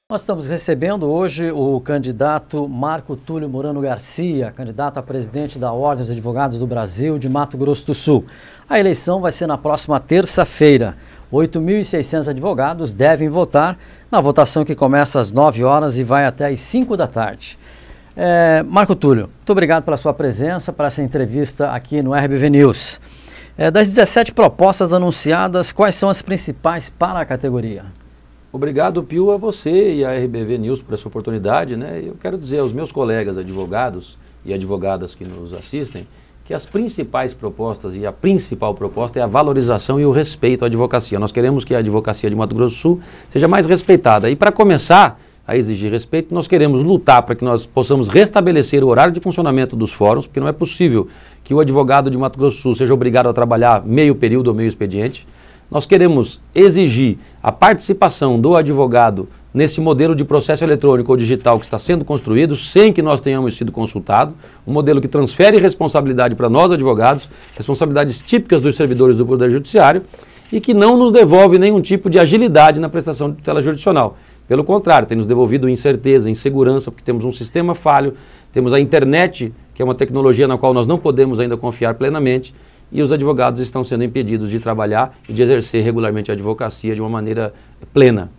Nós estamos recebendo hoje o candidato Marco Túlio Murano Garcia, candidato a presidente da Ordem dos Advogados do Brasil de Mato Grosso do Sul. A eleição vai ser na próxima terça-feira. 8.600 advogados devem votar na votação que começa às 9 horas e vai até às 5 da tarde. Marco Túlio, muito obrigado pela sua presença, para essa entrevista aqui no RBV News. Das 17 propostas anunciadas, quais são as principais para a categoria? Obrigado, Pio, a você e a RBV News por essa oportunidade, né? Eu quero dizer aos meus colegas advogados e advogadas que nos assistem que as principais propostas e a principal proposta é a valorização e o respeito à advocacia. Nós queremos que a advocacia de Mato Grosso do Sul seja mais respeitada. E para começar a exigir respeito, nós queremos lutar para que nós possamos restabelecer o horário de funcionamento dos fóruns, porque não é possível que o advogado de Mato Grosso do Sul seja obrigado a trabalhar meio período ou meio expediente. Nós queremos exigir a participação do advogado nesse modelo de processo eletrônico ou digital que está sendo construído, sem que nós tenhamos sido consultados, um modelo que transfere responsabilidade para nós advogados, responsabilidades típicas dos servidores do Poder Judiciário, e que não nos devolve nenhum tipo de agilidade na prestação de tutela jurisdicional. Pelo contrário, tem nos devolvido incerteza, insegurança, porque temos um sistema falho, temos a internet, que é uma tecnologia na qual nós não podemos ainda confiar plenamente, e os advogados estão sendo impedidos de trabalhar e de exercer regularmente a advocacia de uma maneira plena.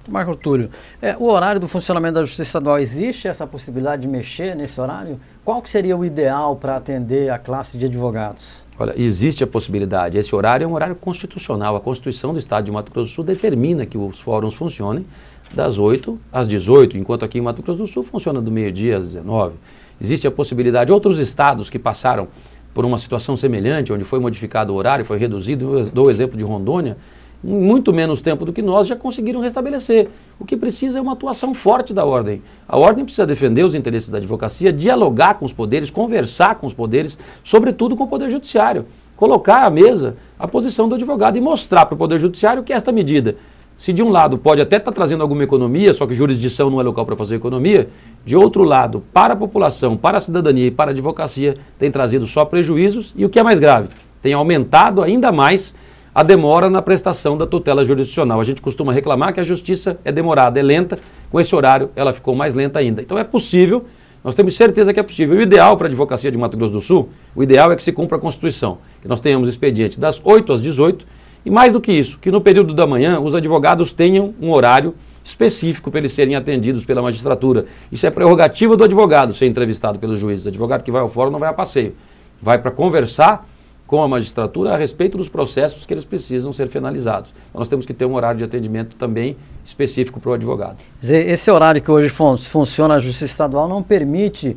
Marco Túlio, o horário do funcionamento da Justiça Estadual, existe essa possibilidade de mexer nesse horário? Qual que seria o ideal para atender a classe de advogados? Olha, existe a possibilidade. Esse horário é um horário constitucional. A Constituição do Estado de Mato Grosso do Sul determina que os fóruns funcionem das 8 às 18, enquanto aqui em Mato Grosso do Sul funciona do meio-dia às 19. Existe a possibilidade, outros estados que passaram por uma situação semelhante, onde foi modificado o horário, foi reduzido, eu dou o exemplo de Rondônia, em muito menos tempo do que nós já conseguiram restabelecer. O que precisa é uma atuação forte da Ordem. A Ordem precisa defender os interesses da advocacia, dialogar com os poderes, conversar com os poderes, sobretudo com o Poder Judiciário, colocar à mesa a posição do advogado e mostrar para o Poder Judiciário que esta medida, se de um lado pode até estar trazendo alguma economia, só que jurisdição não é local para fazer economia, de outro lado, para a população, para a cidadania e para a advocacia, tem trazido só prejuízos e o que é mais grave, tem aumentado ainda mais a demora na prestação da tutela jurisdicional. A gente costuma reclamar que a justiça é demorada, é lenta, com esse horário ela ficou mais lenta ainda. Então é possível, nós temos certeza que é possível. O ideal para a advocacia de Mato Grosso do Sul, o ideal é que se cumpra a Constituição, que nós tenhamos expediente das 8 às 18, e mais do que isso, que no período da manhã os advogados tenham um horário específico para eles serem atendidos pela magistratura. Isso é prerrogativa do advogado ser entrevistado pelos juízes. O advogado que vai ao fórum não vai a passeio, vai para conversar com a magistratura a respeito dos processos que eles precisam ser finalizados. Então, nós temos que ter um horário de atendimento também específico para o advogado. Quer dizer, esse horário que hoje funciona a Justiça Estadual não permite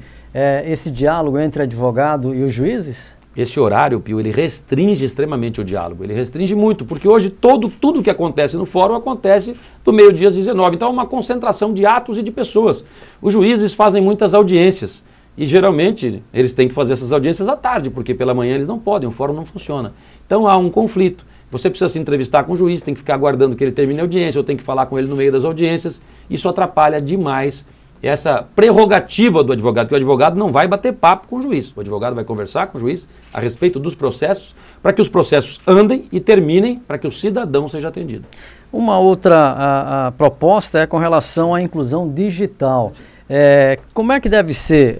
esse diálogo entre advogado e os juízes? Esse horário, Pio, ele restringe extremamente o diálogo, ele restringe muito, porque hoje tudo que acontece no fórum acontece do meio-dia às 19, então é uma concentração de atos e de pessoas. Os juízes fazem muitas audiências e geralmente eles têm que fazer essas audiências à tarde, porque pela manhã eles não podem, o fórum não funciona. Então há um conflito, você precisa se entrevistar com o juiz, tem que ficar aguardando que ele termine a audiência, ou tem que falar com ele no meio das audiências, isso atrapalha demais essa prerrogativa do advogado, que o advogado não vai bater papo com o juiz. O advogado vai conversar com o juiz a respeito dos processos, para que os processos andem e terminem, para que o cidadão seja atendido. Uma outra proposta é com relação à inclusão digital. Como é que deve ser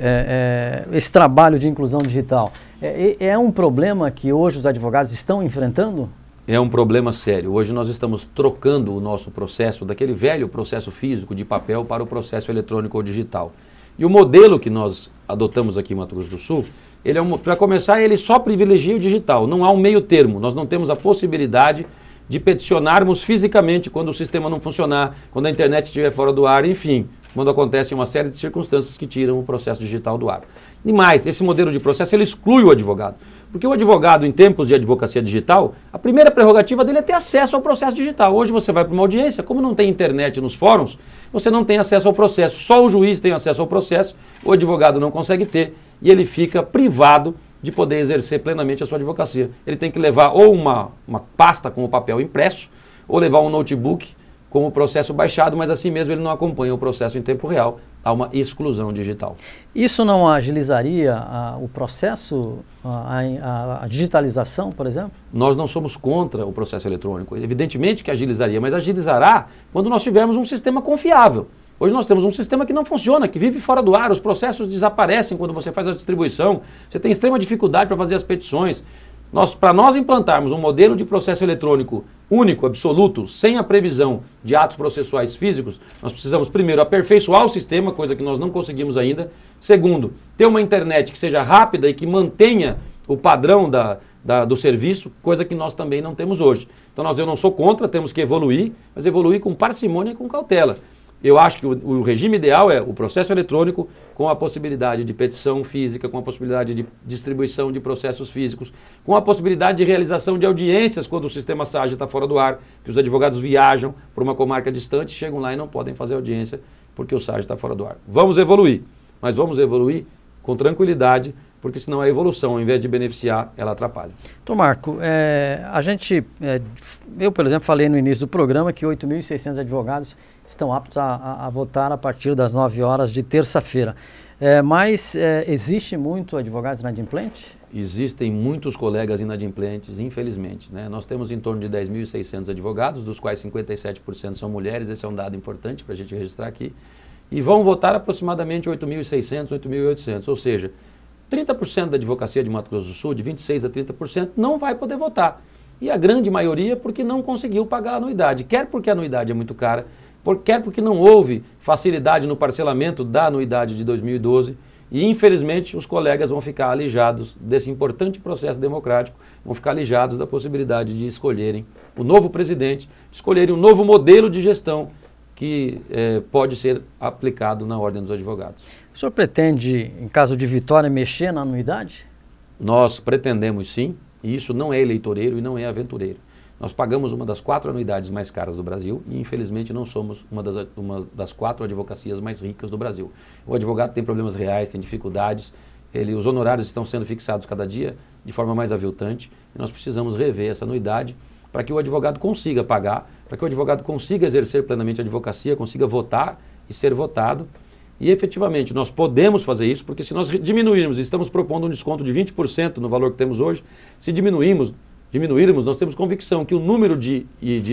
esse trabalho de inclusão digital? É um problema que hoje os advogados estão enfrentando? É um problema sério. Hoje nós estamos trocando o nosso processo, daquele velho processo físico de papel, para o processo eletrônico ou digital. E o modelo que nós adotamos aqui em Mato Grosso do Sul, para começar, ele só privilegia o digital. Não há um meio termo. Nós não temos a possibilidade de peticionarmos fisicamente quando o sistema não funcionar, quando a internet estiver fora do ar, enfim, quando acontece uma série de circunstâncias que tiram o processo digital do ar. E mais, esse modelo de processo, ele exclui o advogado. Porque o advogado, em tempos de advocacia digital, a primeira prerrogativa dele é ter acesso ao processo digital. Hoje você vai para uma audiência, como não tem internet nos fóruns, você não tem acesso ao processo. Só o juiz tem acesso ao processo, o advogado não consegue ter, e ele fica privado de poder exercer plenamente a sua advocacia. Ele tem que levar ou uma pasta com o papel impresso, ou levar um notebook com o processo baixado, mas assim mesmo ele não acompanha o processo em tempo real. Há uma exclusão digital. Isso não agilizaria o processo, a digitalização, por exemplo? Nós não somos contra o processo eletrônico. Evidentemente que agilizaria, mas agilizará quando nós tivermos um sistema confiável. Hoje nós temos um sistema que não funciona, que vive fora do ar, os processos desaparecem quando você faz a distribuição, você tem extrema dificuldade para fazer as petições. Para nós implantarmos um modelo de processo eletrônico único, absoluto, sem a previsão de atos processuais físicos, nós precisamos, primeiro, aperfeiçoar o sistema, coisa que nós não conseguimos ainda. Segundo, ter uma internet que seja rápida e que mantenha o padrão do serviço, coisa que nós também não temos hoje. Então eu não sou contra, temos que evoluir, mas evoluir com parcimônia e com cautela. Eu acho que o regime ideal é o processo eletrônico com a possibilidade de petição física, com a possibilidade de distribuição de processos físicos, com a possibilidade de realização de audiências quando o sistema SAGE está fora do ar, que os advogados viajam para uma comarca distante, chegam lá e não podem fazer audiência porque o SAGE está fora do ar. Vamos evoluir, mas vamos evoluir com tranquilidade, porque senão a evolução, ao invés de beneficiar, ela atrapalha. Então, Marco, eu, por exemplo, falei no início do programa que 8.600 advogados estão aptos a votar a partir das 9 horas de terça-feira. Mas existe muito advogados inadimplentes? Existem muitos colegas inadimplentes, infelizmente, né? Nós temos em torno de 10.600 advogados, dos quais 57% são mulheres, esse é um dado importante para a gente registrar aqui, e vão votar aproximadamente 8.600, 8.800, ou seja, 30% da advocacia de Mato Grosso do Sul, de 26% a 30%, não vai poder votar. E a grande maioria porque não conseguiu pagar a anuidade, quer porque a anuidade é muito cara, quer porque não houve facilidade no parcelamento da anuidade de 2012 e, infelizmente, os colegas vão ficar alijados desse importante processo democrático, vão ficar alijados da possibilidade de escolherem o novo presidente, escolherem um novo modelo de gestão que pode ser aplicado na Ordem dos Advogados. O senhor pretende, em caso de vitória, mexer na anuidade? Nós pretendemos sim, e isso não é eleitoreiro e não é aventureiro. Nós pagamos uma das 4 anuidades mais caras do Brasil e, infelizmente, não somos uma das 4 advocacias mais ricas do Brasil. O advogado tem problemas reais, tem dificuldades, os honorários estão sendo fixados cada dia de forma mais aviltante e nós precisamos rever essa anuidade para que o advogado consiga pagar, para que o advogado consiga exercer plenamente a advocacia, consiga votar e ser votado. E, efetivamente, nós podemos fazer isso, porque se nós diminuirmos, estamos propondo um desconto de 20% no valor que temos hoje, se diminuirmos, nós temos convicção que o número de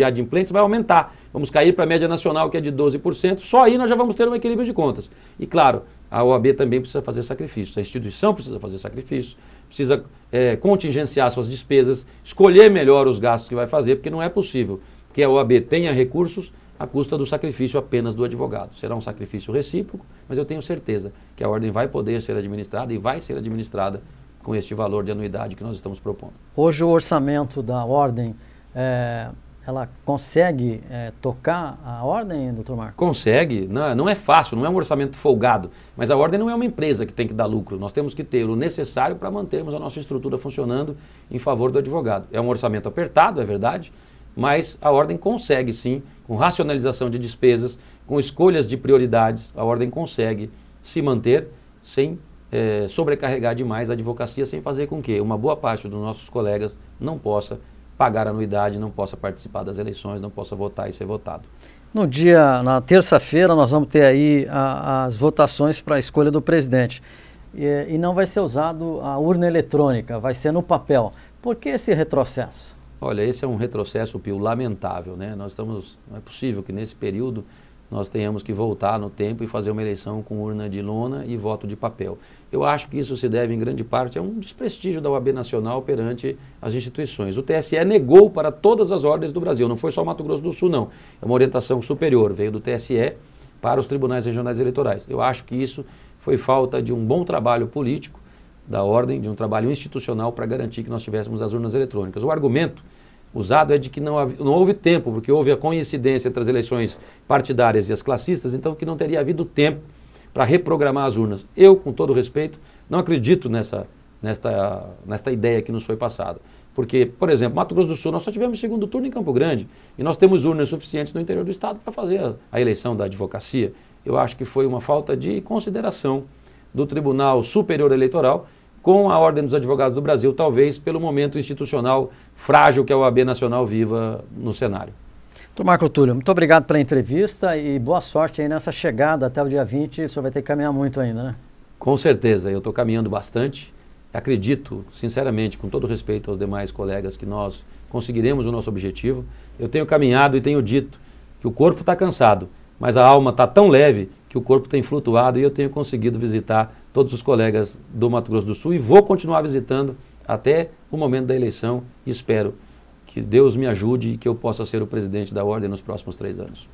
adimplentes vai aumentar. Vamos cair para a média nacional, que é de 12%, só aí nós já vamos ter um equilíbrio de contas. E, claro, a OAB também precisa fazer sacrifícios, a instituição precisa fazer sacrifícios, precisa contingenciar suas despesas, escolher melhor os gastos que vai fazer, porque não é possível que a OAB tenha recursos à custa do sacrifício apenas do advogado. Será um sacrifício recíproco, mas eu tenho certeza que a Ordem vai poder ser administrada e vai ser administrada com este valor de anuidade que nós estamos propondo. Hoje o orçamento da Ordem, ela consegue tocar a Ordem, doutor Marco? Consegue, não é fácil, não é um orçamento folgado, mas a Ordem não é uma empresa que tem que dar lucro, nós temos que ter o necessário para mantermos a nossa estrutura funcionando em favor do advogado. É um orçamento apertado, é verdade, mas a Ordem consegue sim, com racionalização de despesas, com escolhas de prioridades, a Ordem consegue se manter sem sobrecarregar demais a advocacia, sem fazer com que uma boa parte dos nossos colegas não possa pagar anuidade, não possa participar das eleições, não possa votar e ser votado. Na terça-feira, nós vamos ter aí as votações para a escolha do presidente. E não vai ser usado a urna eletrônica, vai ser no papel. Por que esse retrocesso? Olha, esse é um retrocesso, Pio, lamentável, né? Não é possível que nesse período nós tenhamos que voltar no tempo e fazer uma eleição com urna de lona e voto de papel. Eu acho que isso se deve, em grande parte, a um desprestígio da OAB Nacional perante as instituições. O TSE negou para todas as ordens do Brasil, não foi só Mato Grosso do Sul, não. É uma orientação superior, veio do TSE para os tribunais regionais eleitorais. Eu acho que isso foi falta de um bom trabalho político da Ordem, de um trabalho institucional para garantir que nós tivéssemos as urnas eletrônicas. O argumento usado é de que não houve tempo, porque houve a coincidência entre as eleições partidárias e as classistas, então que não teria havido tempo para reprogramar as urnas. Eu, com todo respeito, não acredito nesta ideia que nos foi passada. Porque, por exemplo, Mato Grosso do Sul, nós só tivemos segundo turno em Campo Grande e nós temos urnas suficientes no interior do estado para fazer a eleição da advocacia. Eu acho que foi uma falta de consideração do Tribunal Superior Eleitoral com a Ordem dos Advogados do Brasil, talvez pelo momento institucional frágil que a OAB Nacional viva no cenário. Doutor Marco Túlio, muito obrigado pela entrevista e boa sorte aí nessa chegada até o dia 20. O senhor vai ter que caminhar muito ainda, né? Com certeza, eu estou caminhando bastante. Acredito, sinceramente, com todo respeito aos demais colegas, que nós conseguiremos o nosso objetivo. Eu tenho caminhado e tenho dito que o corpo está cansado, mas a alma está tão leve que o corpo tem flutuado e eu tenho conseguido visitar todos os colegas do Mato Grosso do Sul e vou continuar visitando até o momento da eleição e espero que Deus me ajude e que eu possa ser o presidente da Ordem nos próximos 3 anos.